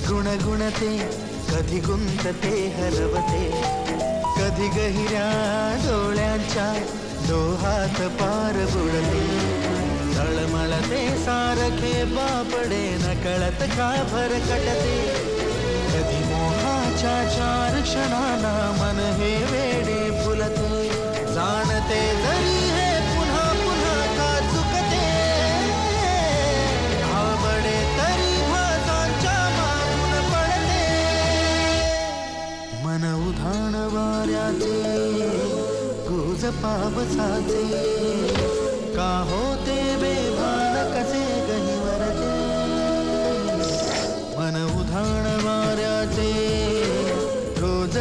गुणगुणते कधी गुंतते हरवते, कधी गहिऱ्या डोळ्यांच्या डोहात पार बुडते, तळमळते सारखे बापडे नकळत का भरकटते, कधी मोहाच्या चार क्षणाला मन हे वेडे फुलते, जाणते जरी हे पुन्हा पुन्हा का चुकते, आवडे तरी भासांच्या मागून पडते, मन उधाण वाऱ्याचे गुज पावसाचे, का होते बेभान कसे गहिवरते, मन उधाण वाऱ्याचे रोज